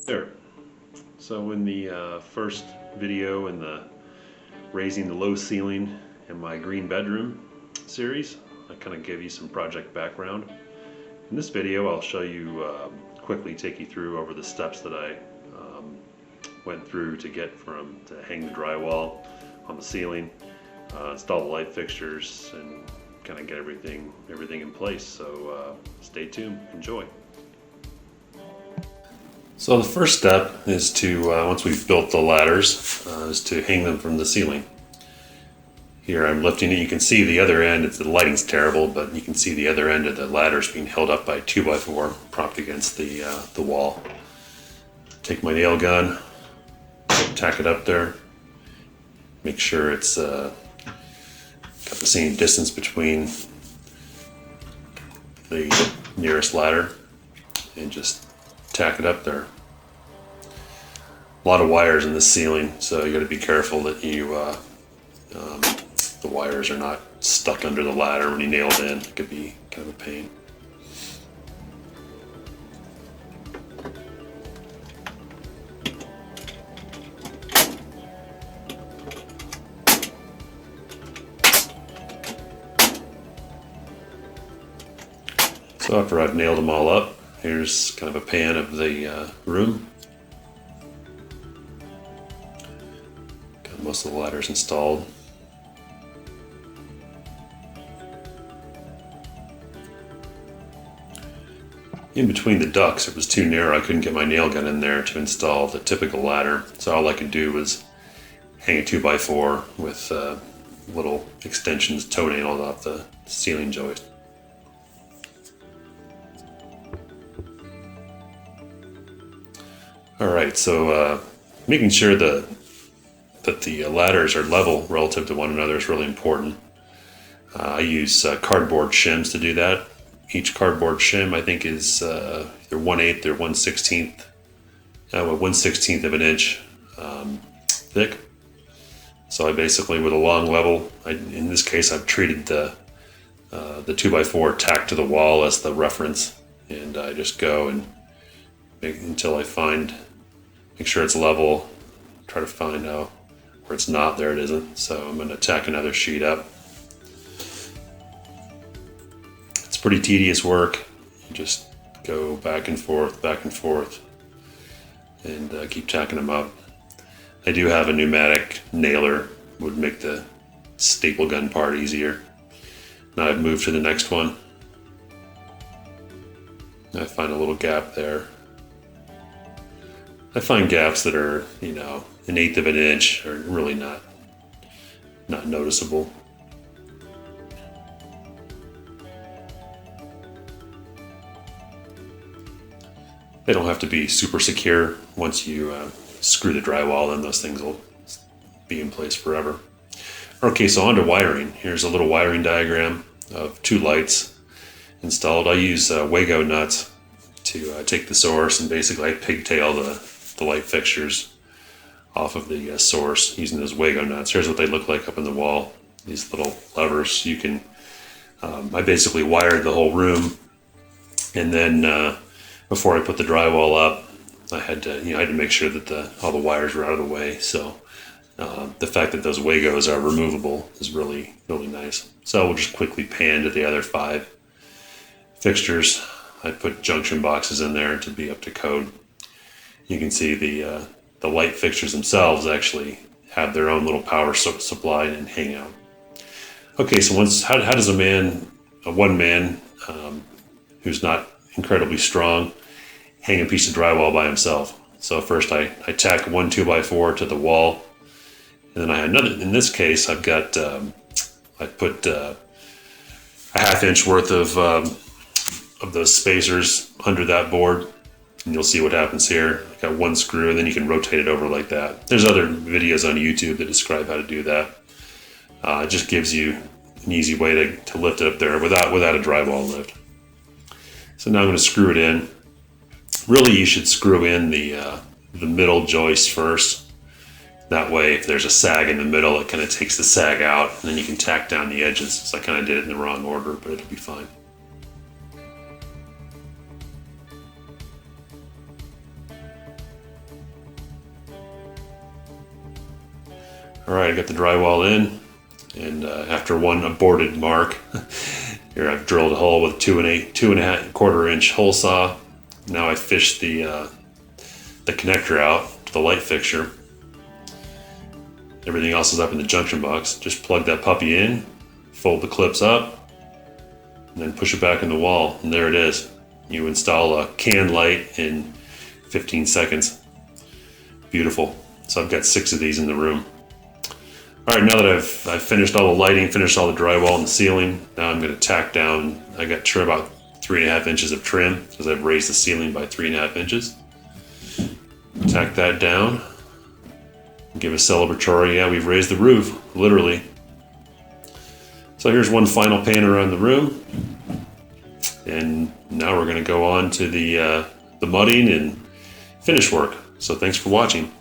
There. So in the first video in the raising the low ceiling in my green bedroom series, I kind of gave you some project background. In this video I'll show you, quickly take you through over the steps that I went through to get to hang the drywall on the ceiling, install the light fixtures, and kind of get everything in place. So stay tuned, enjoy. So the first step is to, once we've built the ladders, is to hang them from the ceiling. Here I'm lifting it. You can see the other end. The lighting's terrible, but you can see the other end of the ladders being held up by 2x4 propped against the wall. Take my nail gun, tack it up there. Make sure it's got the same distance between the nearest ladder, and just tack it up there. A lot of wires in the ceiling, so you got to be careful that the wires are not stuck under the ladder when you nail it in. It could be kind of a pain. So after I've nailed them all up, here's kind of a pan of the room. Got most of the ladders installed. In between the ducts, it was too narrow. I couldn't get my nail gun in there to install the typical ladder. So all I could do was hang a 2x4 with little extensions, toenails off the ceiling joist. Alright, so making sure that the ladders are level relative to one another is really important. I use cardboard shims to do that. Each cardboard shim, I think, is either 1/8 or 1/16, 1/16 of an inch thick. So I basically, with a long level, in this case I've treated the 2x4 tacked to the wall as the reference, and I just go and until I make sure it's level, try to find out where it's not. There it isn't. So I'm going to tack another sheet up. It's pretty tedious work. You just go back and forth, and keep tacking them up. I do have a pneumatic nailer, would make the staple gun part easier. Now I've moved to the next one. I find a little gap there. I find gaps that are, 1/8 of an inch are really not noticeable. They don't have to be super secure. Once you screw the drywall in, those things will be in place forever. Okay, so on to wiring. Here's a little wiring diagram of 2 lights installed. I use Wago nuts to take the source, and basically I pigtail the light fixtures off of the source using those Wago nuts. Here's what they look like up in the wall. These little levers. You can. I basically wired the whole room, and then before I put the drywall up, I had to make sure that all the wires were out of the way. So the fact that those Wagos are removable is really nice. So we'll just quickly pan to the other 5 fixtures. I put junction boxes in there to be up to code. You can see the light fixtures themselves actually have their own little power supply and hang out. Okay, so how does a one man who's not incredibly strong, hang a piece of drywall by himself? So first I tack one 2x4 to the wall, and then I have another. In this case, I've got I put a 1/2 inch worth of those spacers under that board, and you'll see what happens here. I got 1 screw, and then you can rotate it over like that. There's other videos on YouTube that describe how to do that. It just gives you an easy way to lift it up there without a drywall lift. So now I'm going to screw it in. Really, you should screw in the middle joist first. That way, if there's a sag in the middle, it kind of takes the sag out, and then you can tack down the edges. So I kind of did it in the wrong order, but it'll be fine. All right, I got the drywall in, and after one aborted mark, here I've drilled a hole with 2.25 inch hole saw. Now I fish the connector out to the light fixture. Everything else is up in the junction box. Just plug that puppy in, fold the clips up, and then push it back in the wall, and there it is. You install a can light in 15 seconds. Beautiful. So I've got 6 of these in the room. All right, now that I've finished all the lighting, finished all the drywall and the ceiling, now I'm going to tack down. I got about 3.5 inches of trim because I've raised the ceiling by 3.5 inches. Tack that down. Give a celebratory, yeah, we've raised the roof, literally. So here's one final pan around the room. And now we're going to go on to the mudding and finish work. So thanks for watching.